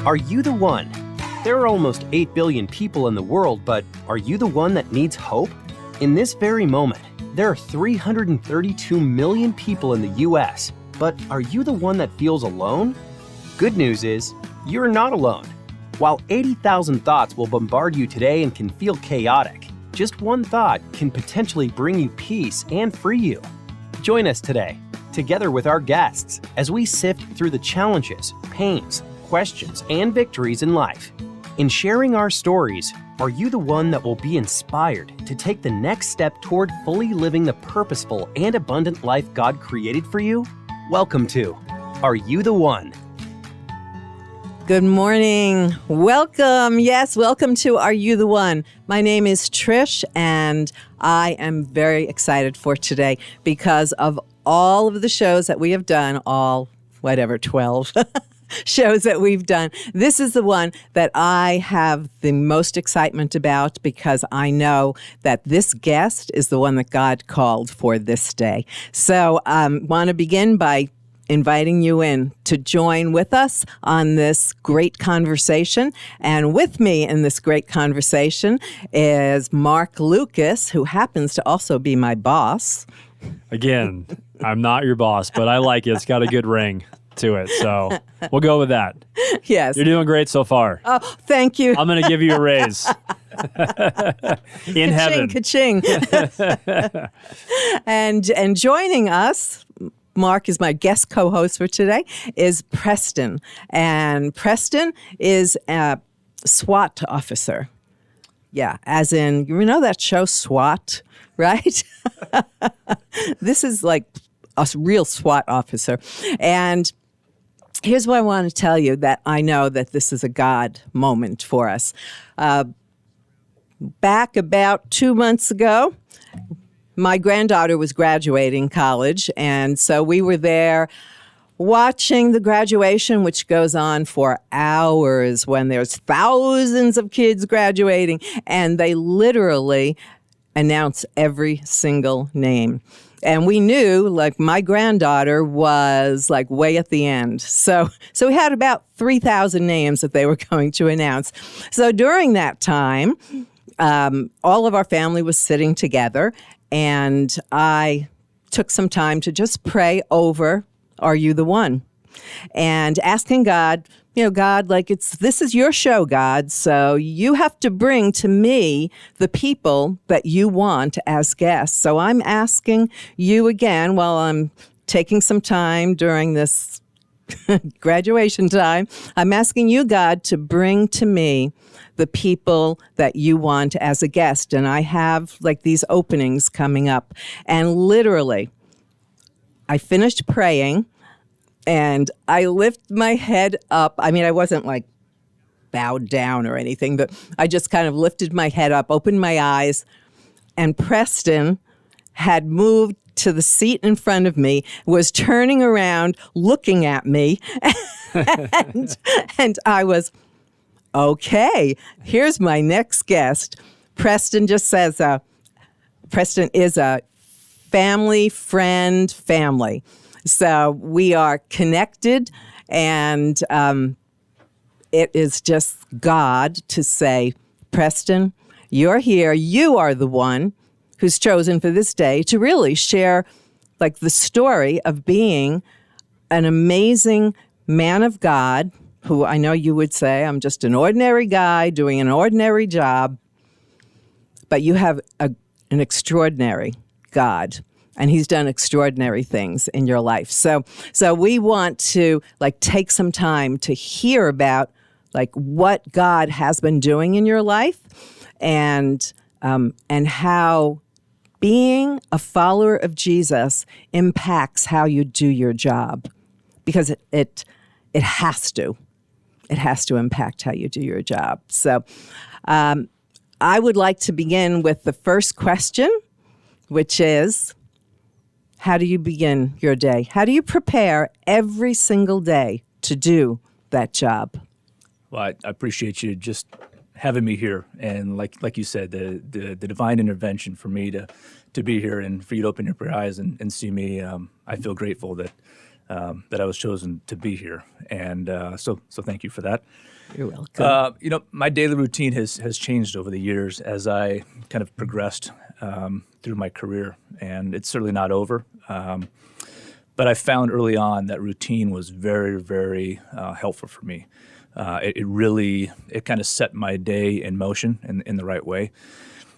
Are you the one? There are almost 8 billion people in the world, but are you the one that needs hope? In this very moment, there are 332 million people in the U.S., but are you the one that feels alone? Good news is, you're not alone. While 80,000 thoughts will bombard you today and can feel chaotic, just one thought can potentially bring you peace and free you. Join us today, together with our guests, as we sift through the challenges, pains, questions, and victories in life. In sharing our stories, are you the one that will be inspired to take the next step toward fully living the purposeful and abundant life God created for you? Welcome to Are You the One? Good morning. Welcome. Yes, welcome to Are You the One? My name is Trish, and I am very excited for today because of all of the shows that we have done, 12 shows that we've done. This is the one that I have the most excitement about because I know that this guest is the one that God called for this day. So I want to begin by inviting you in to join with us on this great conversation. And with me in this great conversation is Marc Lucas, who happens to also be my boss. Again, I'm not your boss, but I like it. It's got a good ring to it, so we'll go with that. Yes. You're doing great so far. Oh, thank you. I'm going to give you a raise. In heaven. Ka-ching. And joining us, Marc is my guest co-host for today, is Preston. And Preston is a SWAT officer. Yeah, as in, you know that show SWAT, right? This is like a real SWAT officer. And here's what I want to tell you, that I know that this is a God moment for us. Back about 2 months ago, my granddaughter was graduating college, and so we were there watching the graduation, which goes on for hours when there's thousands of kids graduating, and they literally announce every single name. And we knew, like, my granddaughter was, like, way at the end. So we had about 3,000 names that they were going to announce. So during that time, all of our family was sitting together, and I took some time to just pray over, Are You the One? And asking God, God, this is your show, God, so you have to bring to me the people that you want as guests. So I'm asking you again, while I'm taking some time during this graduation time, I'm asking you, God, to bring to me the people that you want as a guest. And I have these openings coming up. And literally, I finished praying, and I lift my head up. I mean, I wasn't bowed down or anything, but I just kind of lifted my head up, opened my eyes, and Preston had moved to the seat in front of me, was turning around, looking at me, and I was, okay, here's my next guest. Preston just says, Preston is a family. So we are connected, and it is just God to say, Preston, you're here. You are the one who's chosen for this day to really share the story of being an amazing man of God, who I know you would say, I'm just an ordinary guy doing an ordinary job, but you have an extraordinary God. And he's done extraordinary things in your life. So we want to take some time to hear about what God has been doing in your life, and how being a follower of Jesus impacts how you do your job, because it has to. It has to impact how you do your job. So I would like to begin with the first question, which is, how do you begin your day? How do you prepare every single day to do that job? Well, I appreciate you just having me here, and like you said, the divine intervention for me to be here and for you to open your eyes and see me. I feel grateful that that I was chosen to be here. And so thank you for that. You're welcome. My daily routine has changed over the years as I kind of progressed through my career, and it's certainly not over. But I found early on that routine was very, very helpful for me. It kind of set my day in motion in the right way.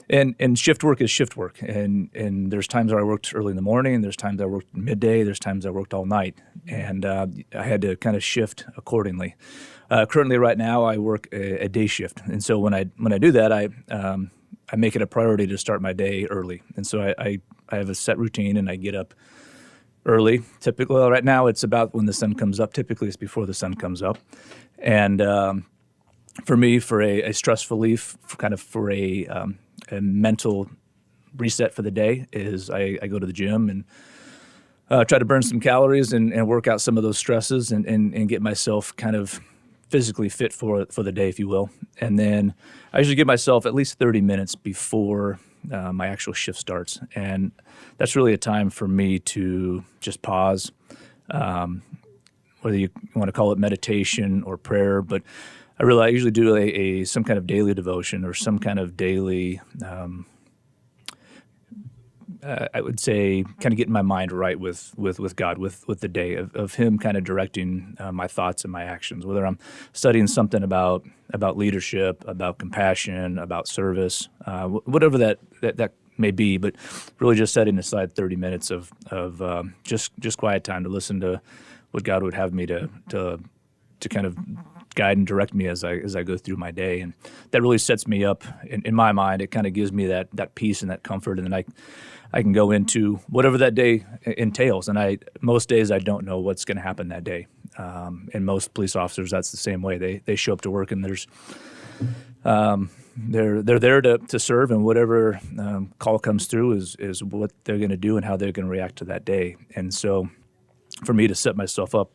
And shift work is shift work. And there's times where I worked early in the morning, there's times I worked midday, there's times I worked all night. And I had to kind of shift accordingly. Currently, right now, I work a day shift. And so when I do that, I make it a priority to start my day early. And so I have a set routine, and I get up early. Typically, right now, it's about when the sun comes up. Typically, it's before the sun comes up. And for me, for a stress relief, for a mental reset for the day, is I go to the gym and try to burn some calories and work out some of those stresses and get myself kind of physically fit for the day, if you will. And then I usually give myself at least 30 minutes before my actual shift starts. And that's really a time for me to just pause, whether you want to call it meditation or prayer. But I usually do some kind of daily devotion or some kind of daily, I would say, kind of getting my mind right with God, with the day, of Him kind of directing my thoughts and my actions, whether I'm studying something about leadership, about compassion, about service, whatever that may be, but really just setting aside 30 minutes of just quiet time to listen to what God would have me to kind of guide and direct me as I go through my day. And that really sets me up in my mind. It kind of gives me that peace and that comfort, and then I can go into whatever that day entails. And most days I don't know what's going to happen that day. And most police officers, that's the same way. They show up to work, and they're there to serve, and whatever call comes through is what they're going to do and how they're going to react to that day. And so for me to set myself up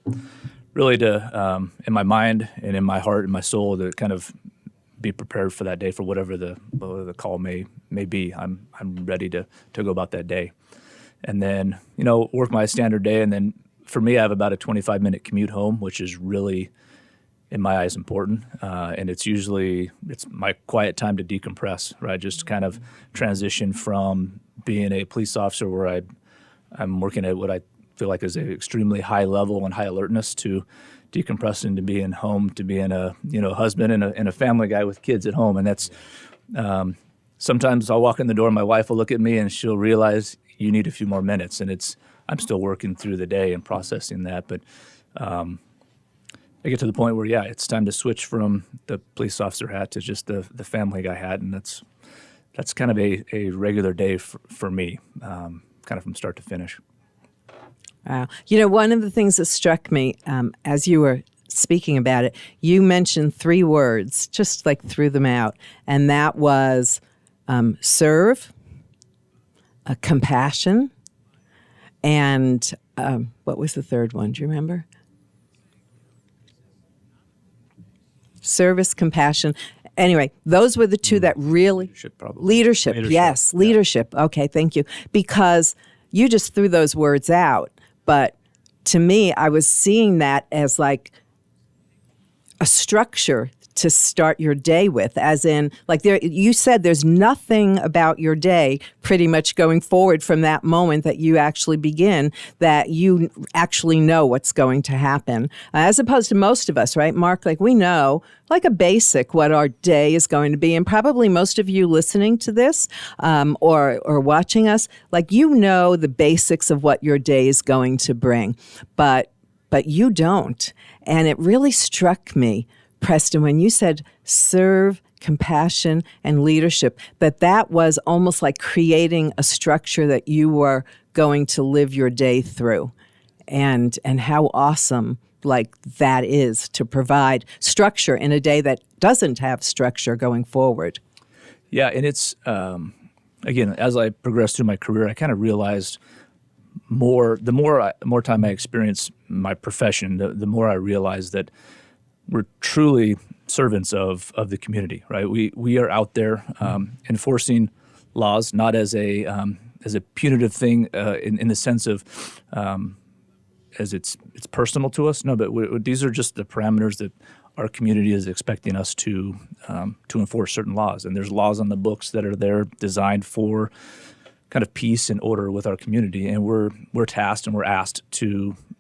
really to, in my mind and in my heart and my soul, to kind of be prepared for that day, for whatever the call may be. I'm ready to go about that day. And then, work my standard day. And then for me, I have about a 25-minute commute home, which is really, in my eyes, important. And it's my quiet time to decompress, right? Just kind of transition from being a police officer where I'm working at what I feel like is an extremely high level and high alertness, to decompressing, to being home, to being a husband and a family guy with kids at home. And that's sometimes I'll walk in the door, my wife will look at me and she'll realize you need a few more minutes, and I'm still working through the day and processing that. But I get to the point where it's time to switch from the police officer hat to just the family guy hat, and that's kind of a regular day for me, kind of from start to finish. Wow. One of the things that struck me as you were speaking about it, you mentioned 3 words, just like threw them out, and that was serve, compassion, and what was the third one? Do you remember? Service, compassion. Anyway, those were the 2 that really... Leadership, probably. Leadership, yes. Leadership. Okay, thank you. Because you just threw those words out. But to me, I was seeing that as like a structure to start your day with, as in, like you said, there's nothing about your day pretty much going forward from that moment that you actually begin that you actually know what's going to happen. As opposed to most of us, right, Marc? Like we know, like a basic, what our day is going to be. And probably most of you listening to this or watching us, like you know the basics of what your day is going to bring. But you don't. And it really struck me, Preston, when you said serve, compassion, and leadership, that was almost like creating a structure that you were going to live your day through. And how awesome like that is, to provide structure in a day that doesn't have structure going forward. Yeah, and it's, again, as I progressed through my career, I kind of realized the more time I experienced my profession, the more I realized that we're truly servants of the community, right? We are out there enforcing laws, not as a punitive thing in the sense of it's personal to us. No, but these are just the parameters that our community is expecting us to enforce certain laws. And there's laws on the books that are there designed for kind of peace and order with our community, and we're tasked and we're asked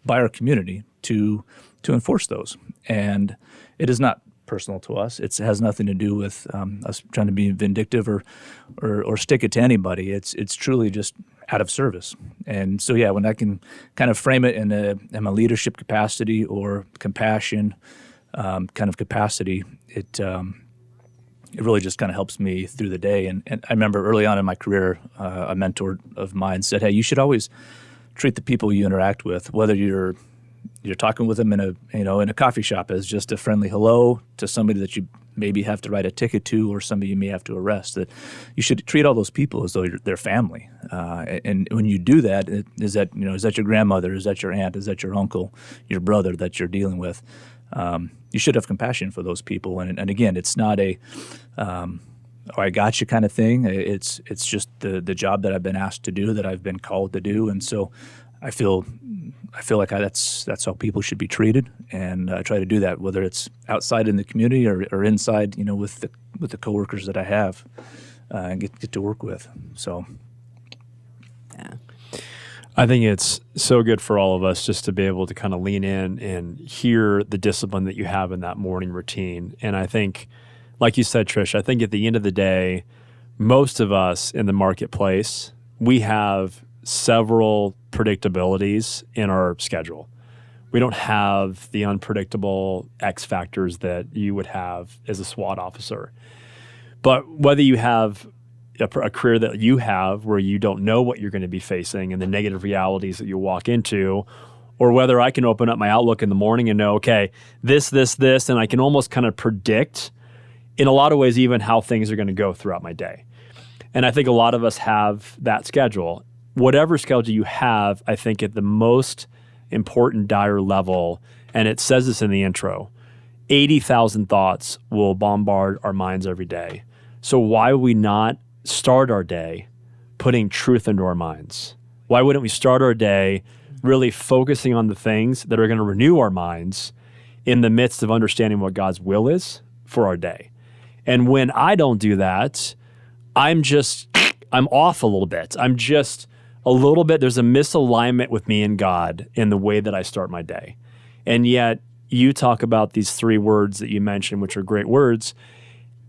by our community to enforce those. And it is not personal to us. It has nothing to do with us trying to be vindictive or stick it to anybody. It's truly just out of service. And so, when I can kind of frame it in a leadership capacity or compassion kind of capacity, it really just kind of helps me through the day. And I remember early on in my career, a mentor of mine said, "Hey, you should always treat the people you interact with, whether you're talking with them in a coffee shop, as just a friendly hello to somebody that you maybe have to write a ticket to, or somebody you may have to arrest. That you should treat all those people as though they're family. And when you do that, is that your grandmother? Is that your aunt? Is that your uncle? Your brother that you're dealing with? You should have compassion for those people. And again, it's not a I got you kind of thing. It's just the job that I've been asked to do, that I've been called to do, and so I feel like that's how people should be treated, and I try to do that, whether it's outside in the community or inside, with the coworkers that I have and get to work with. So, yeah. I think it's so good for all of us just to be able to kind of lean in and hear the discipline that you have in that morning routine. And I think, like you said, Trish, I think at the end of the day, most of us in the marketplace, we have several predictabilities in our schedule. We don't have the unpredictable X factors that you would have as a SWAT officer. But whether you have a career that you have where you don't know what you're going to be facing and the negative realities that you walk into, or whether I can open up my Outlook in the morning and know, okay, this, and I can almost kind of predict in a lot of ways even how things are going to go throughout my day. And I think a lot of us have that schedule. Whatever schedule you have, I think at the most important dire level, and it says this in the intro, 80,000 thoughts will bombard our minds every day. So why would we not start our day putting truth into our minds? Why wouldn't we start our day really focusing on the things that are going to renew our minds in the midst of understanding what God's will is for our day? And when I don't do that, I'm off a little bit. I'm just a little bit, there's a misalignment with me and God in the way that I start my day. And yet you talk about these three words that you mentioned, which are great words.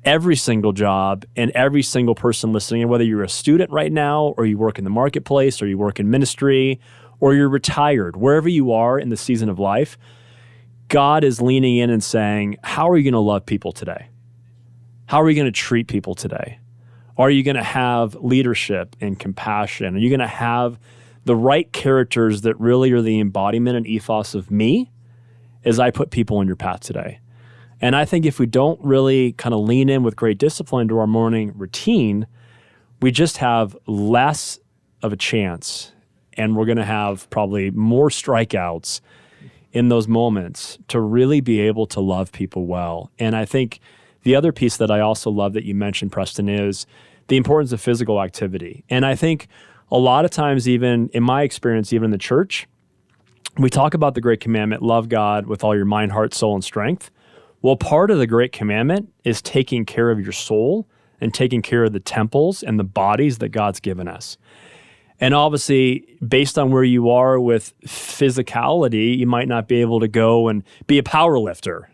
Every single job and every single person listening, and whether you're a student right now, or you work in the marketplace, or you work in ministry, or you're retired, wherever you are in the season of life, God is leaning in and saying, how are you going to love people today? How are you going to treat people today? Are you going to have leadership and compassion? Are you going to have the right characters that really are the embodiment and ethos of me as I put people in your path today? And I think if we don't really kind of lean in with great discipline to our morning routine, we just have less of a chance, and we're going to have probably more strikeouts in those moments to really be able to love people well. And I think the other piece that I also love that you mentioned, Preston, is the importance of physical activity. And I think a lot of times, even in my experience, even in the church, we talk about the great commandment, love God with all your mind, heart, soul, and strength. Well, part of the great commandment is taking care of your soul and taking care of the temples and the bodies that God's given us. And obviously, based on where you are with physicality, you might not be able to go and be a power lifter.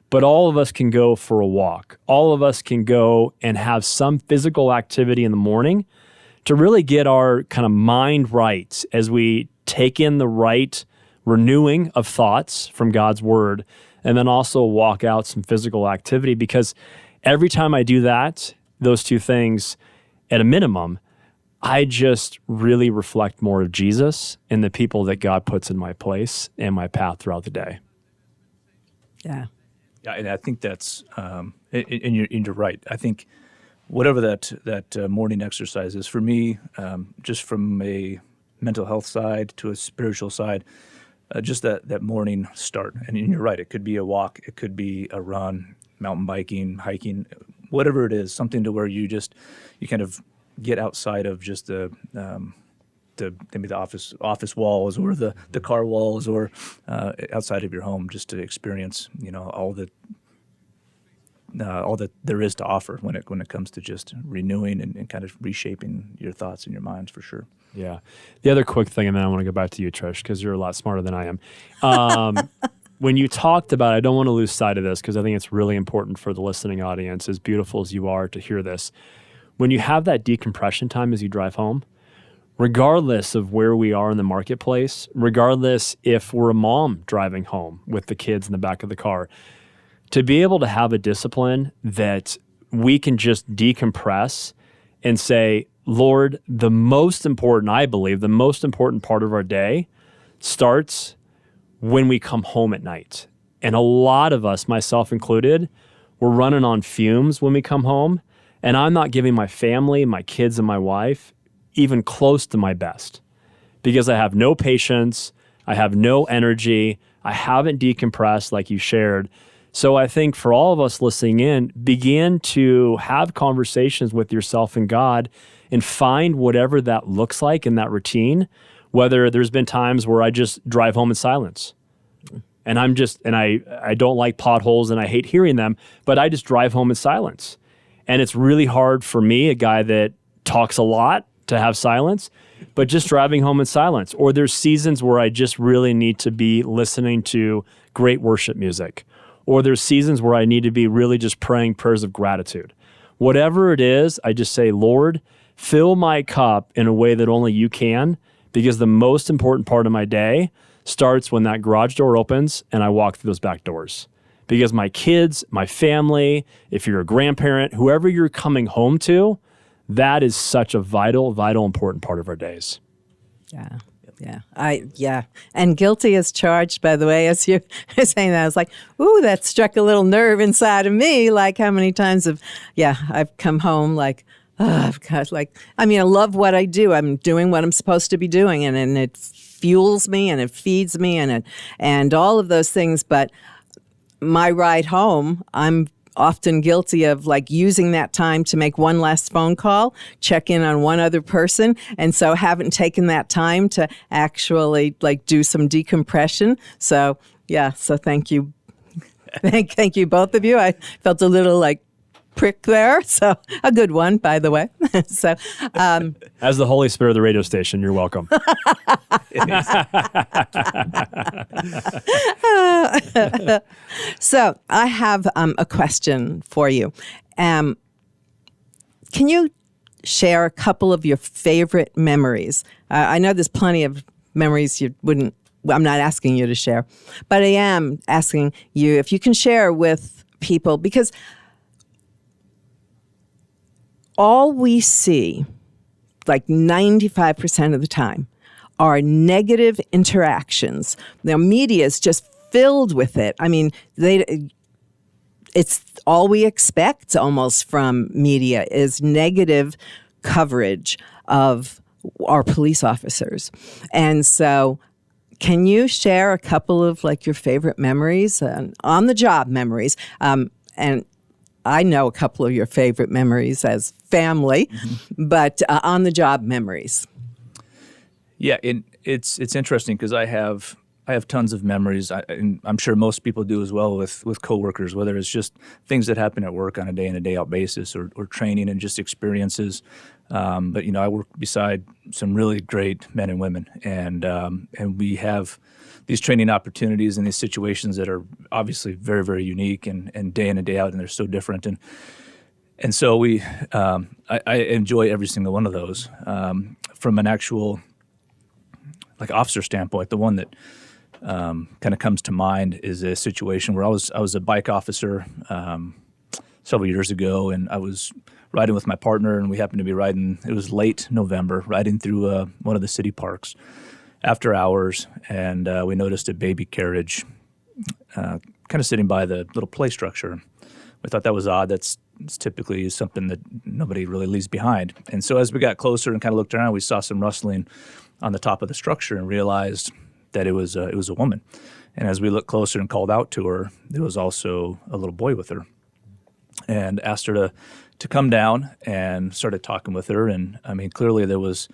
But all of us can go for a walk. All of us can go and have some physical activity in the morning to really get our kind of mind right as we take in the right renewing of thoughts from God's word, and then also walk out some physical activity. Because every time I do that, those two things, at a minimum, I just really reflect more of Jesus and the people that God puts in my place and my path throughout the day. Yeah. Yeah, and I think that's, and you're right. I think whatever that morning exercise is, for me, just from a mental health side to a spiritual side, just that morning start. And you're right, it could be a walk, it could be a run, mountain biking, hiking, whatever it is, something to where you kind of get outside of just the maybe the office walls or the car walls or outside of your home, just to experience, all that there is to offer when it comes to just renewing and kind of reshaping your thoughts and your minds, for sure. Yeah. The other quick thing, and then I want to go back to you, Trish, because you're a lot smarter than I am. When you talked about, I don't want to lose sight of this because I think it's really important for the listening audience, as beautiful as you are, to hear this. When you have that decompression time as you drive home, regardless of where we are in the marketplace, regardless if we're a mom driving home with the kids in the back of the car, to be able to have a discipline that we can just decompress and say, Lord, I believe the most important part of our day starts when we come home at night. And a lot of us, myself included, we're running on fumes when we come home. And I'm not giving my family, my kids, and my wife even close to my best because I have no patience. I have no energy. I haven't decompressed like you shared. So I think for all of us listening in, begin to have conversations with yourself and God and find whatever that looks like in that routine. Whether there's been times where I just drive home in silence and I don't like potholes and I hate hearing them, but I just drive home in silence. And it's really hard for me, a guy that talks a lot, to have silence, but just driving home in silence. Or there's seasons where I just really need to be listening to great worship music. Or there's seasons where I need to be really just praying prayers of gratitude. Whatever it is, I just say, Lord, fill my cup in a way that only you can, because the most important part of my day starts when that garage door opens and I walk through those back doors. Because my kids, my family, if you're a grandparent, whoever you're coming home to, that is such a vital, important part of our days. Yeah. And guilty as charged, by the way, as you were saying that. I was like, ooh, that struck a little nerve inside of me. Like how many times I've come home like, oh, God, I love what I do. I'm doing what I'm supposed to be doing, and it fuels me and it feeds me and all of those things. But my ride home, I'm often guilty of using that time to make one last phone call, check in on one other person. And so haven't taken that time to actually do some decompression. So thank you. Thank you, both of you. I felt a little prick there. So a good one, by the way. So, as the Holy Spirit of the radio station, you're welcome. So I have a question for you. Can you share a couple of your favorite memories? I know there's plenty of memories I'm not asking you to share, but I am asking you if you can share with people, because all we see, 95% of the time, are negative interactions. Now, media is just filled with it. I mean, it's all we expect almost from media is negative coverage of our police officers. And so can you share a couple of your favorite memories, on the job memories? And I know a couple of your favorite memories as family, but on the job memories. Yeah, it's interesting because I have tons of memories, and I'm sure most people do as well with coworkers, whether it's just things that happen at work on a day in and day out basis, or training and just experiences. But I work beside some really great men and women, and we have these training opportunities and these situations that are obviously very, very unique and day in and day out, and they're so different. And so I enjoy every single one of those. From an actual officer standpoint, the one that kind of comes to mind is a situation where I was a bike officer several years ago, and I was riding with my partner, and we happened to be riding. It was late November, riding through one of the city parks after hours, and we noticed a baby carriage kind of sitting by the little play structure. We thought that was odd. It's typically something that nobody really leaves behind. And so as we got closer and kind of looked around, we saw some rustling on the top of the structure and realized that it was a woman. And as we looked closer and called out to her, there was also a little boy with her, and asked her to come down, and started talking with her. And I mean, clearly there was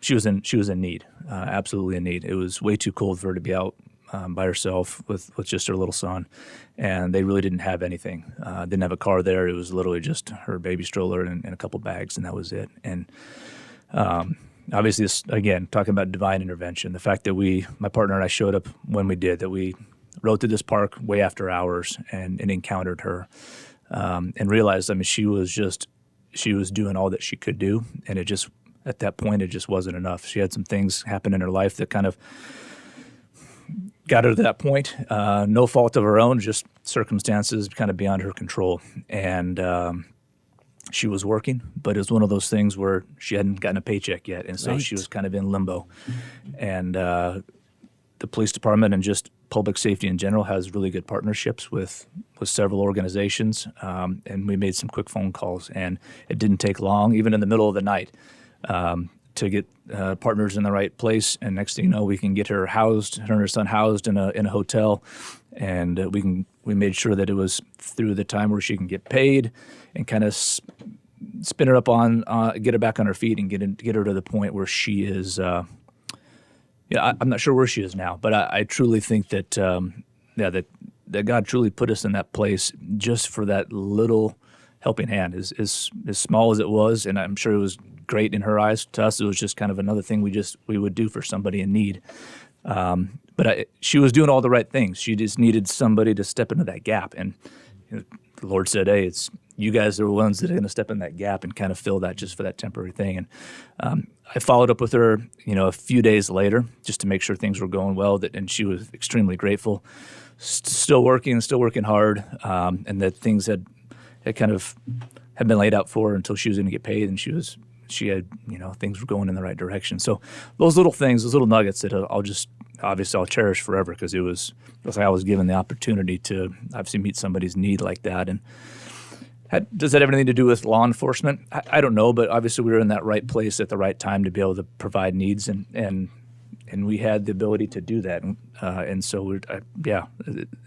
she was in need, absolutely in need. It was way too cold for her to be out by herself with just her little son, and they really didn't have anything. Didn't have a car there. It was literally just her baby stroller and a couple bags, and that was it. And obviously, this, again, talking about divine intervention, the fact that my partner and I showed up when we did, that we rode to this park way after hours and encountered her, and realized, I mean, she was doing all that she could do, and it just, at that point, it just wasn't enough. She had some things happen in her life that kind of got her to that point. No fault of her own, just circumstances kind of beyond her control. And she was working, but it was one of those things where she hadn't gotten a paycheck yet, and so Right. she was kind of in limbo. And the police department and just public safety in general has really good partnerships with several organizations, and we made some quick phone calls, and it didn't take long, even in the middle of the night, to get partners in the right place. And next thing you know, we can get her and her son housed in a hotel, and we made sure that it was through the time where she can get paid and kind of spin her up get her back on her feet and get her to the point where she is. I'm not sure where she is now, but I truly think that that God truly put us in that place just for that little helping hand, as small as it was, and I'm sure it was great in her eyes. To us, it was just kind of another thing we would do for somebody in need. But she was doing all the right things. She just needed somebody to step into that gap, and the Lord said, "Hey, it's you guys are the ones that are going to step in that gap and kind of fill that just for that temporary thing." And I followed up with her, a few days later, just to make sure things were going well. And she was extremely grateful. Still working hard, and that things had kind of had been laid out for her until she was going to get paid, and she had things were going in the right direction. So those little things, those little nuggets that I'll cherish forever, because it was like I was given the opportunity to obviously meet somebody's need like that. And does that have anything to do with law enforcement? I don't know, but obviously we were in that right place at the right time to be able to provide needs, and we had the ability to do that. And so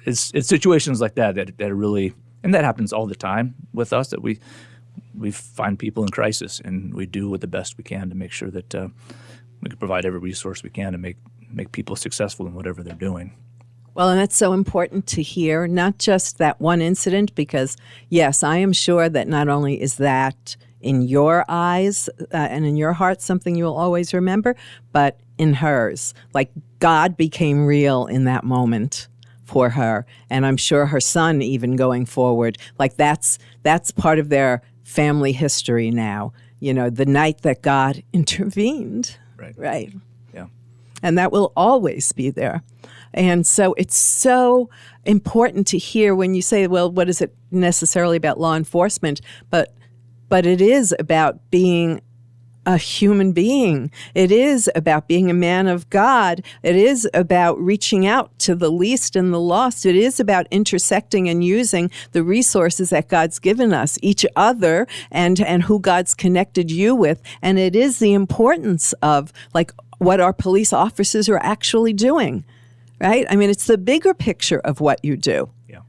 it's situations like that that really, and that happens all the time with us, that we find people in crisis, and we do with the best we can to make sure that we can provide every resource we can to make people successful in whatever they're doing. Well, and that's so important to hear, not just that one incident, because, yes, I am sure that not only is that in your eyes and in your heart something you'll always remember, but in hers. Like, God became real in that moment for her, and I'm sure her son even going forward. Like, that's part of their family history now, the night that God intervened. Right. Yeah. And that will always be there. And so it's so important to hear when you say, well, what is it necessarily about law enforcement? But it is about being a human being. It is about being a man of God. It is about reaching out to the least and the lost. It is about intersecting and using the resources that God's given us, each other, and who God's connected you with. And it is the importance of, like, what our police officers are actually doing. Right? I mean, it's the bigger picture of what you do. Yeah.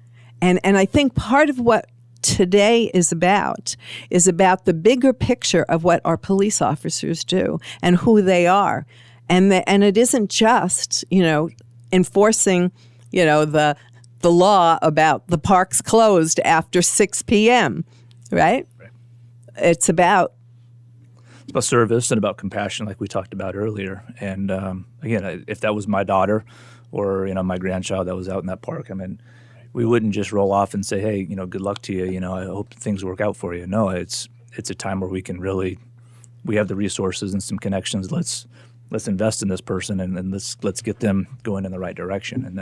And I think part of what today is about the bigger picture of what our police officers do and who they are. And it isn't just, enforcing, the law about the parks closed after 6 p.m., right? It's about service and about compassion, like we talked about earlier. And again, if that was my daughter or my grandchild that was out in that park, I mean, we wouldn't just roll off and say, "Hey, good luck to you. I hope things work out for you." No, it's a time where we have the resources and some connections. Let's invest in this person and let's get them going in the right direction. And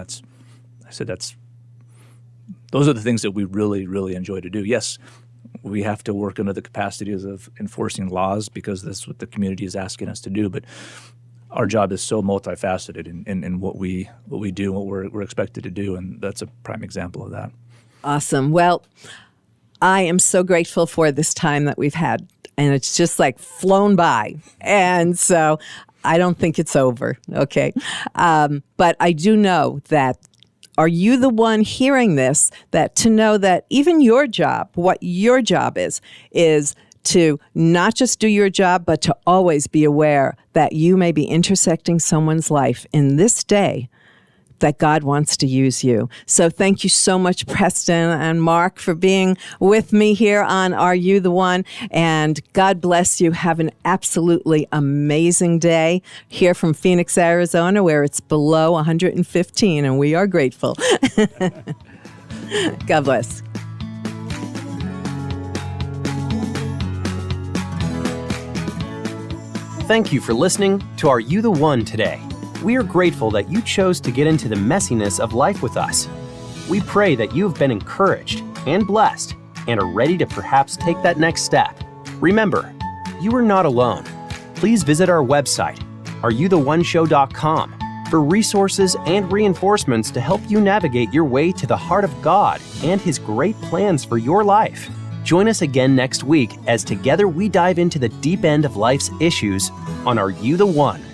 those are the things that we really, really enjoy to do. Yes, we have to work under the capacities of enforcing laws because that's what the community is asking us to do. But our job is so multifaceted in what we do, what we're expected to do, and that's a prime example of that. Awesome. Well, I am so grateful for this time that we've had, and it's just like flown by. And so I don't think it's over, okay? But I do know that, are you the one hearing this, that to know that even your job, what your job is to not just do your job, but to always be aware that you may be intersecting someone's life in this day that God wants to use you. So thank you so much, Preston and Marc, for being with me here on Are You the One? And God bless you. Have an absolutely amazing day here from Phoenix, Arizona, where it's below 115, and we are grateful. God bless. Thank you for listening to Are You the One today. We are grateful that you chose to get into the messiness of life with us. We pray that you have been encouraged and blessed and are ready to perhaps take that next step. Remember, you are not alone. Please visit our website, areyoutheoneshow.com, for resources and reinforcements to help you navigate your way to the heart of God and His great plans for your life. Join us again next week as together we dive into the deep end of life's issues on Are You the One?